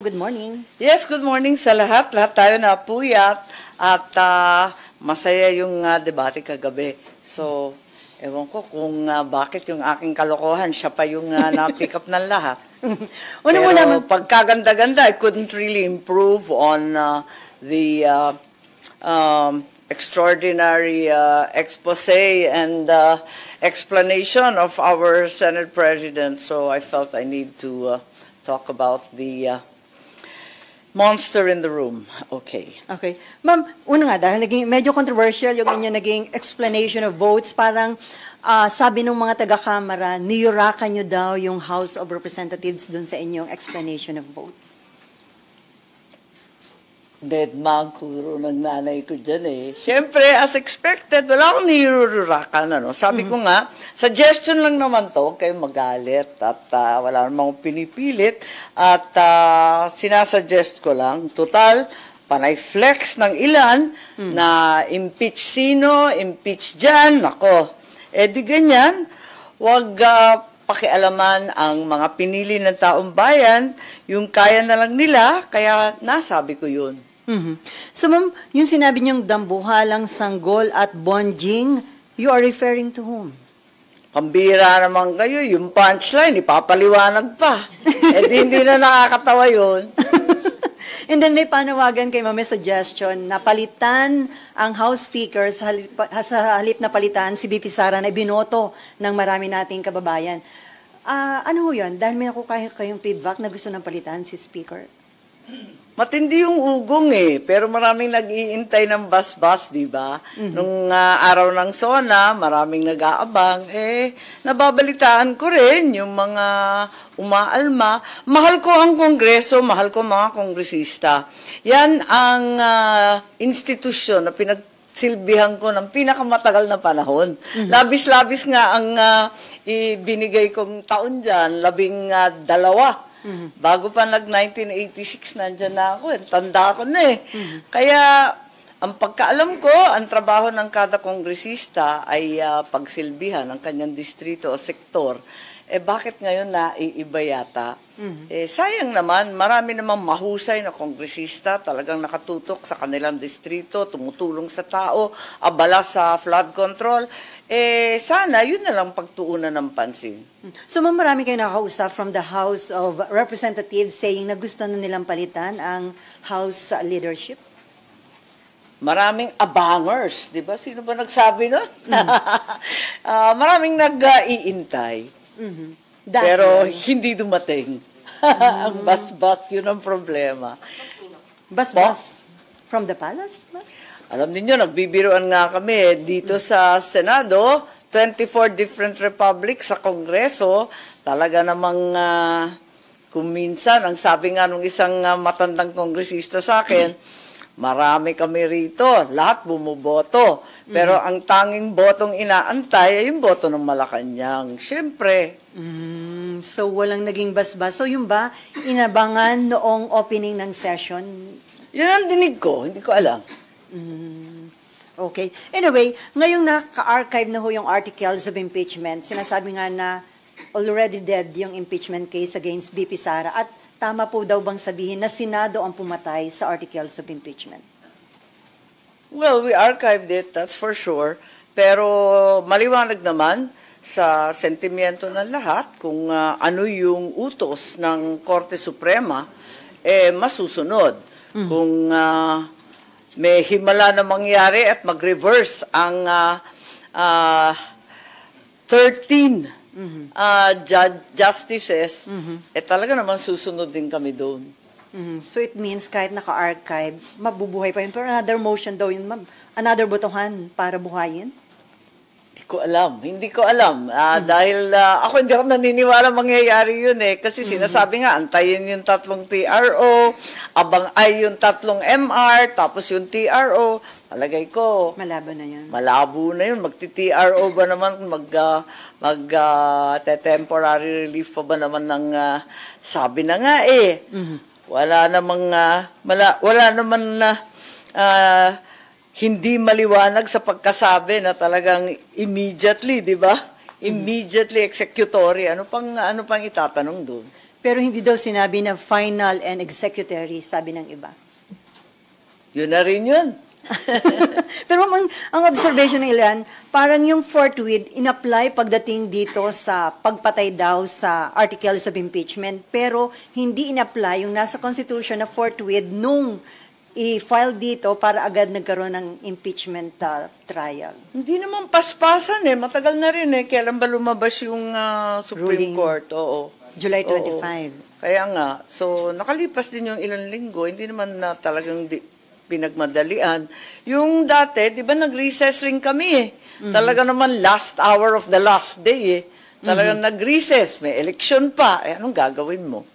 Good morning. Yes, good morning sa lahat. Lahat tayo napuyat at masaya yung debate kagabi. So, ewan ko kung bakit yung aking kalokohan, siya pa yung na-pick up ng lahat. Pero pagkaganda-ganda, I couldn't really improve on the extraordinary expose and explanation of our Senate President. So I felt I need to talk about the monster in the room. Okay. Okay. Ma'am, una nga, dahil medyo controversial yung inyo naging explanation of votes, parang sabi ng mga taga-kamara, niyurakan nyo daw yung House of Representatives dun sa inyong explanation of votes. Deadmang turo ng nanay ko dyan eh. Siyempre, as expected, wala akong nirurakan. Sabi ko nga, suggestion lang naman to, huwag kayong magalit at wala namang pinipilit at sinasuggest ko lang. Total, panay flex ng ilan na impeach sino, impeach dyan. Nako, di ganyan, wag pakialaman ang mga pinili ng taong bayan, yung kaya na lang nila, kaya nasabi ko yun. So ma'am, yung sinabi niyong dambuhalang sanggol at bonjing, you are referring to whom? Pambira naman kayo, yung punchline, ipapaliwanag pa. Hindi na nakakatawa yun. And then may panawagan kay Ma'am, suggestion na palitan ang House Speaker sa halip na palitan si BP Sara na binoto ng marami nating kababayan. Ano ho yun? Dahil may nakuha kayong feedback na gusto ng palitan si Speaker? Matindi yung ugong eh, pero maraming nag-iintay ng bus-bus, di ba? Nung araw ng SONA, maraming nag-aabang, nababalitaan ko rin yung mga umaalma. Mahal ko ang Kongreso, mahal ko mga kongresista. Yan ang institusyon na pinagsilbihan ko ng pinakamatagal na panahon. Labis-labis nga ang ibinigay kong taon dyan, 12. Bago pa nag-1986, nandyan na ako. Tanda ko na eh. Kaya, ang pagkaalam ko, ang trabaho ng kada kongresista ay pagsilbihan ng kanyang distrito o sektor. Bakit ngayon naiiba yata? Sayang naman, marami namang mahusay na kongresista, talagang nakatutok sa kanilang distrito, tumutulong sa tao, abala sa flood control. Sana, yun na lang pagtuunan ng pansin. So, ma'am, marami kayo nakausap from the House of Representatives saying na gusto na nilang palitan ang House leadership? Maraming abangers, di ba? Sino ba nagsabi nun? Maraming nag-iintay. Pero hindi dumating. Ang bus-bus, yun ang problema. Bus-bus from the palace? Alam niyo, nagbibiruan nga kami dito sa Senado, 24 different republics sa Kongreso. Talaga namang kung minsan, ang sabi nga nung isang matandang kongresista sa akin, marami kami rito, lahat bumuboto. Pero ang tanging botong inaantay ay yung boto ng Malacanang. Siyempre. So walang naging basbas. So yung ba, inabangan noong opening ng session? Yun ang dinig ko, hindi ko alam. Okay. Anyway, ngayong naka-archive na ho yung articles of impeachment, sinasabi nga na already dead yung impeachment case against BP Sara at tama po daw bang sabihin na Senado ang pumatay sa articles of impeachment? Well, we archived it, that's for sure. Pero maliwanag naman sa sentimiento ng lahat kung ano yung utos ng Korte Suprema, masusunod. Kung may himala na mangyari at mag-reverse ang 13 justices, talaga naman susunod din kami doon. So it means kahit naka-archive, mabubuhay pa yun. Pero another motion daw yun, ma'am. Another botohan para buhayin? Hindi ko alam. Dahil ako hindi ako naniniwala mangyayari yun eh. Kasi sinasabi nga, antayin yung 3 TRO, abang ay yung 3 MR, tapos yung TRO. Palagay ko. Malabo na yun. Malabo na yun. Magti-TRO ba naman? Temporary relief pa ba naman ng sabi na nga eh. Wala namang hindi maliwanag sa pagkasabi na talagang immediately, di ba? Immediately executory. Ano pang itatanong doon? Pero hindi daw sinabi na final and executory, sabi ng iba. Yun na rin yun. Pero ang observation ng ilan, parang yung forthwith in-apply pagdating dito sa pagpatay daw sa articles of impeachment, pero hindi in-apply yung nasa Constitution na forthwith nung i-file dito para agad nagkaroon ng impeachment trial. Hindi naman paspasan matagal na rin Kailan ba lumabas yung Supreme Ruling. Court? Oo. July Oo. 25. Kaya nga, so nakalipas din yung ilang linggo, hindi naman na talagang pinagmadalian. Yung dati, di ba nag-recess rin kami Talaga naman last hour of the last day Talagang nag-recess, may election pa. Anong gagawin mo?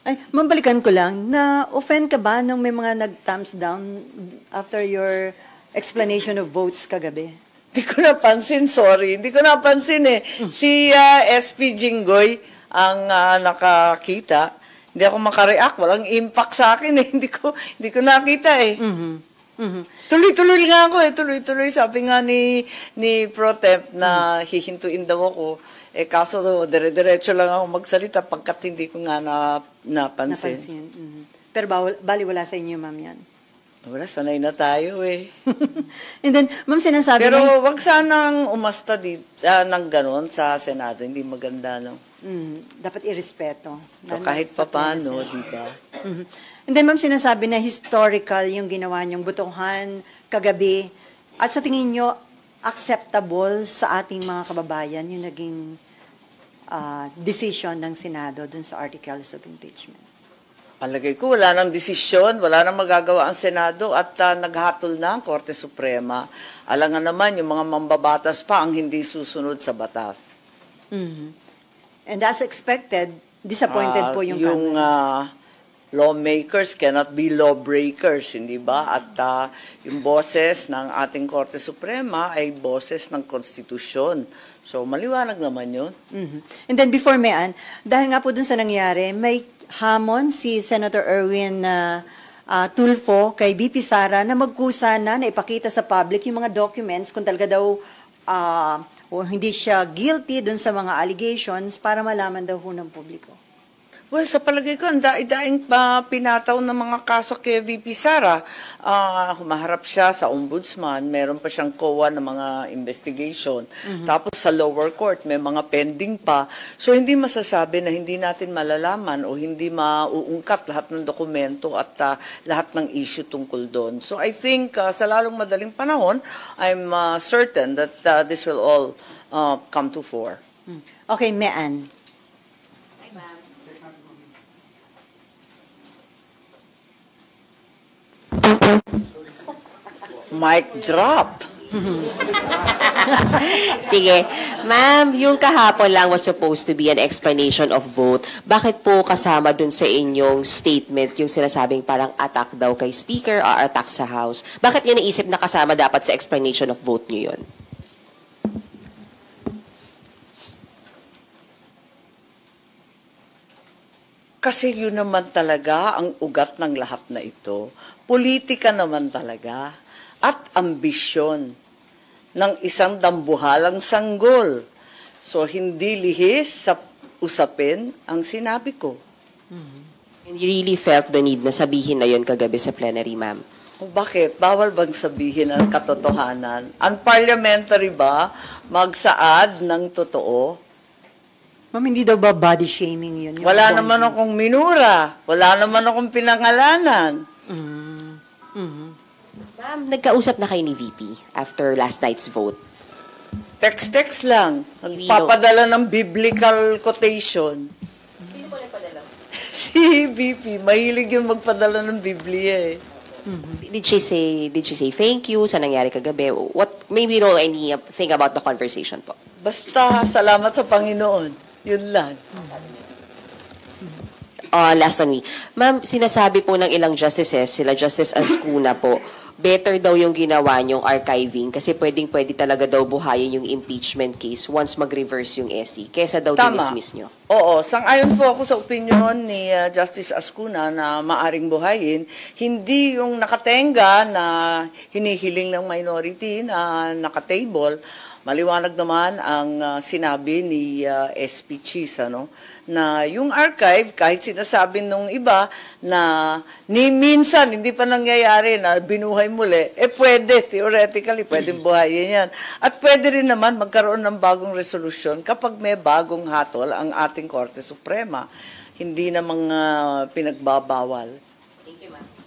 Ay, mambalikan ko lang, na-offend ka ba nung may mga nag-thumbs down after your explanation of votes kagabi? Hindi ko napansin, sorry. Hindi ko napansin Si SP Jinggoy ang nakakita. Hindi ako makareact. Walang impact sa akin Hindi ko nakita Tuloy-tuloy nga ako Tuloy-tuloy. Sabi nga ni Pro Temp na hihintuin daw ako. Kaso dire-diretso lang ako magsalita pagkat hindi ko nga napansin. Pero baliwala sa inyo, ma'am, yan. Wala, sanay na tayo And then, ma'am, sinasabi Pero na... wag sanang umasta ng ganon sa Senado. Hindi maganda, no? Dapat irespeto. So, kahit papano, di ba? And then, ma'am, sinasabi na historical yung ginawa niyong botohan kagabi. At sa tingin niyo, acceptable sa ating mga kababayan yung naging decision ng Senado dun sa articles of impeachment? Palagay ko, wala nang desisyon, wala nang magagawa ang Senado at naghatol na ang Korte Suprema. Alangan naman, yung mga mambabatas pa ang hindi susunod sa batas. And as expected, disappointed po yung lawmakers cannot be lawbreakers, hindi ba? At yung boses ng ating Korte Suprema ay boses ng konstitusyon. So, maliwanag naman yun. And then before Mayan, dahil nga po dun sa nangyari, may hamon si Senator Erwin Tulfo kay BP Sara na magkusa na ipakita sa public yung mga documents kung talaga daw o hindi siya guilty dun sa mga allegations para malaman daw ho ng publiko. Well, sa palagay ko, ang daing pinataw ng mga kaso kay VP Sara. Humaharap siya sa ombudsman, meron pa siyang COA ng mga investigation. Tapos sa lower court, may mga pending pa. So, hindi masasabi na hindi natin malalaman o hindi mauungkat lahat ng dokumento at lahat ng issue tungkol doon. So, I think sa lalong madaling panahon, I'm certain that this will all come to fore. Okay, Mayan. Mic drop. Sige. Ma'am, yung kahapon lang was supposed to be an explanation of vote. Bakit po kasama dun sa inyong statement yung sinasabing parang attack daw kay Speaker o attack sa House? Bakit yun naisip na kasama dapat sa explanation of vote nyo yun? Kasi yun naman talaga ang ugat ng lahat na ito. Politika naman talaga at ambisyon ng isang dambuhalang sanggol. So, hindi lihis sa usapin ang sinabi ko. And you really felt the need na sabihin na yun kagabi sa plenary, ma'am? O bakit? Bawal bang sabihin ang katotohanan? Unparliamentary ba magsaad ng totoo? Ma'am, hindi daw ba body shaming yun? Wala naman akong minura. Wala naman akong pinangalanan. Ma'am, nagkausap na kayo ni VP after last night's vote. Text-text lang. Nagpapadala ng biblical quotation. Sino po nagpadala? Si VP, mahilig yung magpadala ng Biblia Did she say thank you sa nangyari kagabi? What, maybe you know anything about the conversation po? Basta, salamat sa Panginoon. Yun lang. Last on me. Ma'am, sinasabi po ng ilang justices, sila Justice Ascuna po, better daw yung ginawa niyong archiving kasi pwede talaga daw buhayin yung impeachment case once mag-reverse yung SC kesa daw Tama. dinismiss niyo. Oo, sang-ayon po ako sa opinion ni Justice Ascuna na maaring buhayin. Hindi yung nakatenga na hinihiling ng minority na nakatable, maliwanag naman ang sinabi ni SP Cheese, na yung archive, kahit sinasabi nung iba na ni minsan hindi pa nangyayari na binuhay muli, pwede, theoretically, pwedeng buhayin yan. At pwede rin naman magkaroon ng bagong resolusyon kapag may bagong hatol ang ating Korte Suprema. Hindi na mga pinagbabawal.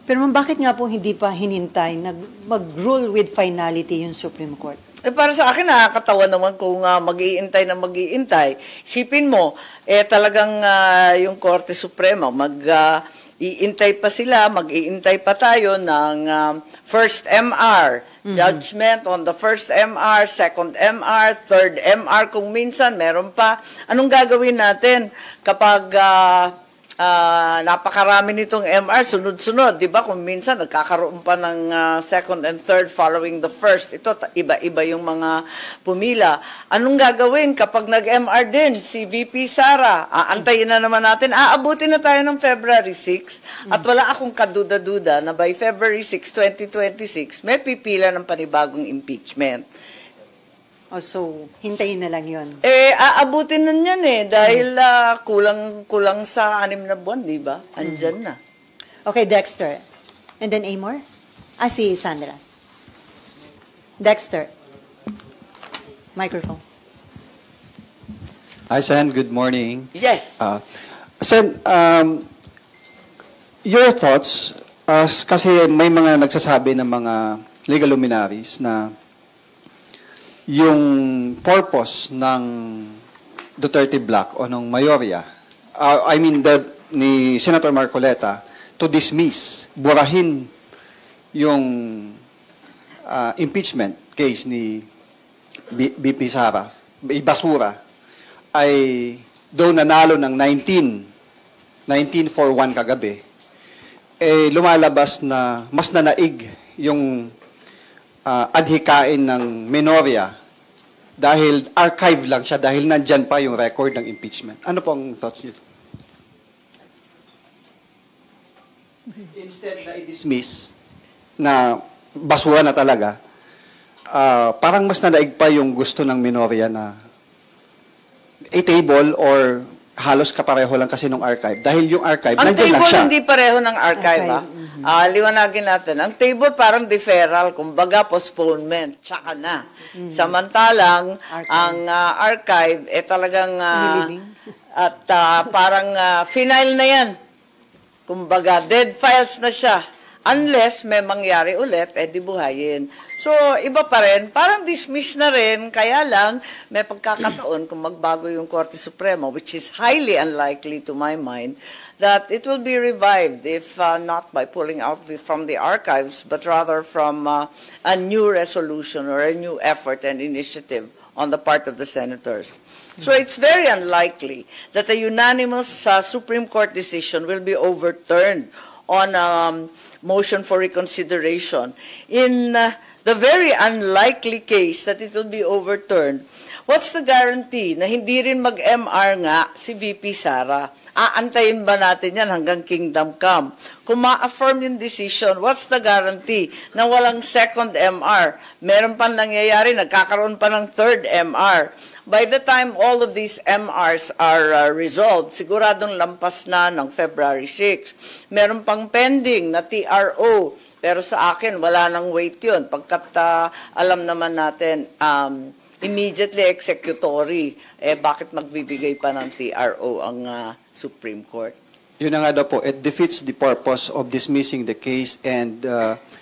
Pero ma'am, bakit nga po hindi pa hinintay mag-rule with finality yung Supreme Court? Para sa akin, nakakatawa naman kung mag-iintay na mag-iintay. Isipin mo, talagang yung Korte Suprema, iintay pa sila, mag-iintay pa tayo ng first MR, judgment on the first MR, second MR, third MR, kung minsan meron pa. Anong gagawin natin kapag napakarami nitong MR, sunod-sunod, di ba? Kung minsan nagkakaroon pa ng second and third following the first. Ito, iba-iba yung mga pumila. Anong gagawin kapag nag-MR din si VP Sara? Aantayin na naman natin. Aabutin na tayo ng February 6 at wala akong kaduda-duda na by February 6, 2026, may pipila ng panibagong impeachment. So, hintayin na lang yun. Aabutin na niyan dahil kulang sa 6 na buwan, di ba? Andyan na. Okay, Dexter. And then Amor? Si Sandra. Dexter. Microphone. Hi, Sen. Good morning. Yes. Sen, your thoughts, kasi may mga nagsasabi ng mga legal luminaries na yung purpose ng Duterte Black o ng Mayorya, ni Senator Marcoleta, to dismiss, burahin yung impeachment case ni BP Sara, ibasura, ay doon nanalo ng 19-4-1 kagabi, lumalabas na mas nanaig yung adhikain ng Menorya dahil archive lang siya, dahil nandyan pa yung record ng impeachment. Ano pong thoughts niyo? Instead na i-dismiss na basura na talaga, parang mas nanaig pa yung gusto ng Menorya na i-table or halos kapareho lang kasi nung archive. Dahil yung archive, ang nandyan lang table siya. hindi pareho ng archive, liwanagin natin. Ang table parang deferral, kumbaga postponement, tsaka na. Samantalang, ang archive, talagang, at parang final na yan. Kumbaga, dead files na siya. Unless may mangyari ulit, di buhayin. So, iba pa rin. Parang dismiss na rin, kaya lang may pagkakataon kung magbago yung Korte Suprema, which is highly unlikely to my mind, that it will be revived, if not by pulling out from the archives, but rather from a new resolution or a new effort and initiative on the part of the senators. So it's very unlikely that a unanimous Supreme Court decision will be overturned on motion for reconsideration. In the very unlikely case that it will be overturned, what's the guarantee na hindi rin mag-MR nga si VP Sara? Aantayin ba natin yan hanggang kingdom come? Kung ma-affirm yung decision, what's the guarantee na walang second MR? Meron pang nangyayari, nagkakaroon pa ng third MR. By the time all of these MRs are resolved, siguradong lampas na ng February 6. Meron pang pending na TRO, pero sa akin wala nang wait yun. Pagkat alam naman natin, immediately executory, bakit magbibigay pa ng TRO ang Supreme Court? Yun na nga daw po, it defeats the purpose of dismissing the case and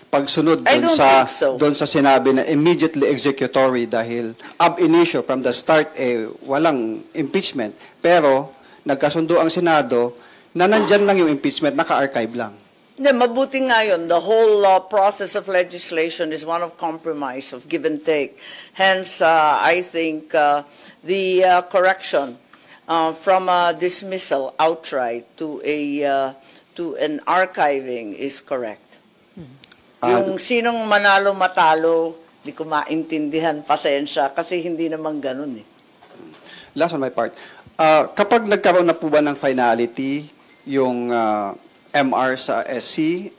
pagsunod I don't think so. doon sa sinabi na immediately executory dahil ab initio from the start walang impeachment pero nagkasundo ang Senado na nandyan lang yung impeachment, naka-archive lang. Hindi, mabuti nga yun. The whole process of legislation is one of compromise, of give and take. Hence, I think the correction from a dismissal outright to an archiving is correct. Yung sinong manalo matalo, di ko maintindihan, pasensya, kasi hindi naman ganun . Last on my part. Kapag nagkaroon na po ba ng finality yung MR sa SC,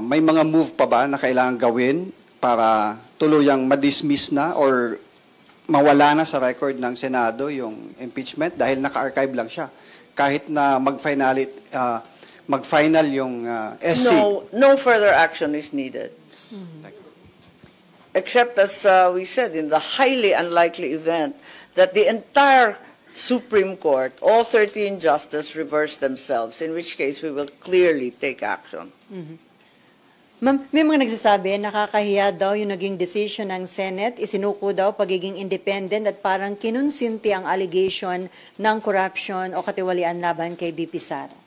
may mga move pa ba na kailangan gawin para tuluyang ma-dismiss na or mawala na sa record ng Senado yung impeachment dahil naka-archive lang siya. Kahit na mag-final yung SC. No further action is needed. Except, as we said, in the highly unlikely event that the entire Supreme Court, all 13 justices reverse themselves, in which case we will clearly take action. Ma'am, may mga nagsasabi, nakakahiya daw yung naging decision ng Senate, isinuko daw pagiging independent at parang kinunsinti ang allegation ng corruption o katiwalian laban kay BP Sara.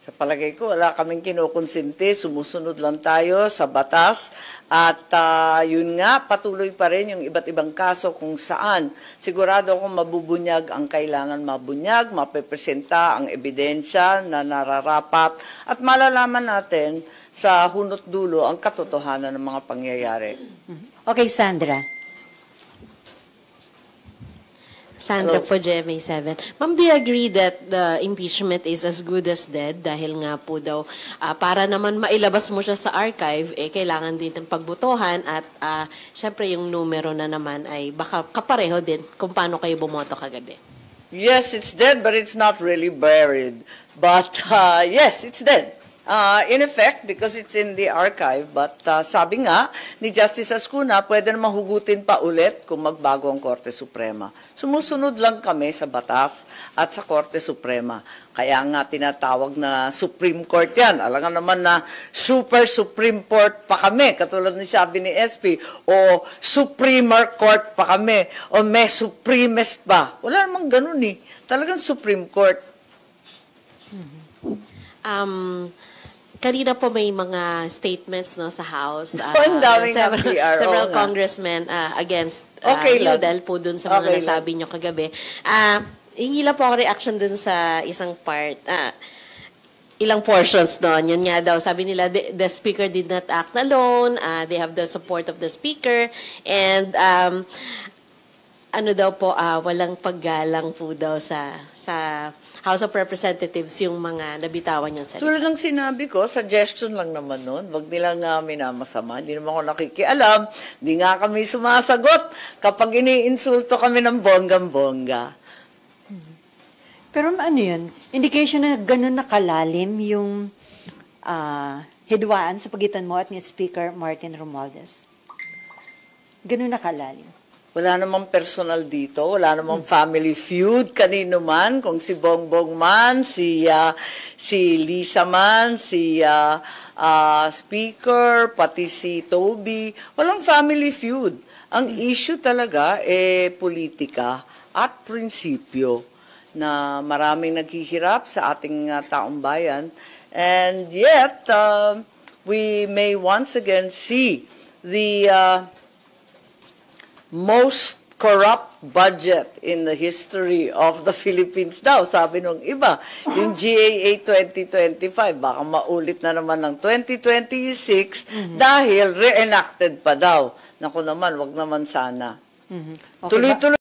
Sa palagay ko, wala kaming kinukonsinti, sumusunod lang tayo sa batas at yun nga, patuloy pa rin yung iba't ibang kaso kung saan sigurado akong mabubunyag ang kailangan mabunyag, mapepresenta ang ebidensya na nararapat at malalaman natin sa hunot dulo ang katotohanan ng mga pangyayari. Okay, Sandra. Sandra po, GMA 7. Ma'am, do you agree that the impeachment is as good as dead? Dahil nga po daw, para naman mailabas mo siya sa archive, kailangan din ng pagbutuhan at syempre yung numero na naman ay baka kapareho din kung paano kayo bumoto kagabi. Yes, it's dead, but it's not really buried. But yes, it's dead. In effect, because it's in the archive, but sabi nga ni Justice Ascuna, pwede na mahugutin pa ulit kung magbago ang Korte Suprema. Sumusunod lang kami sa batas at sa Korte Suprema. Kaya nga tinatawag na Supreme Court yan. Alam nga naman na Super Supreme Court pa kami, katulad ni sabi ni SP, o Supremer Court pa kami, o may Supremest pa. Wala namang ganun eh. Talagang Supreme Court. Kanina po may mga statements no sa House. Ang daming PR, several nga. congressmen against Okay lang. dahil po dun sa mga Okay nasabi nyo kagabi. Hingi lang po ako reaction dun sa isang part. Ilang portions doon. Yun nga daw, sabi nila, the speaker did not act alone. They have the support of the speaker. And ano daw po, walang paggalang po daw sa House of Representatives yung mga nabitawan niyang salita. Tulad ng sinabi ko, suggestion lang naman nun. Huwag nilang minamasama. Hindi naman ako nakikialam. Hindi nga kami sumasagot kapag iniinsulto kami ng bonggang-bongga. Pero ano yun? Indication na gano'n nakalalim yung hidwaan sa pagitan mo at ni Speaker Martin Romualdez. Gano'n nakalalim. Wala namang personal dito, wala namang family feud, kanino man, kung si Bongbong man, si Lisa man, si Speaker, pati si Toby, walang family feud. Ang issue talaga politika at prinsipyo na maraming naghihirap sa ating taong bayan. And yet, we may once again see the most corrupt budget in the history of the Philippines daw, sabi nung iba. Yung GAA 2025, baka maulit na naman ng 2026 dahil reenacted pa daw. Naku naman, wag naman sana. Okay, Tuloy-tuloy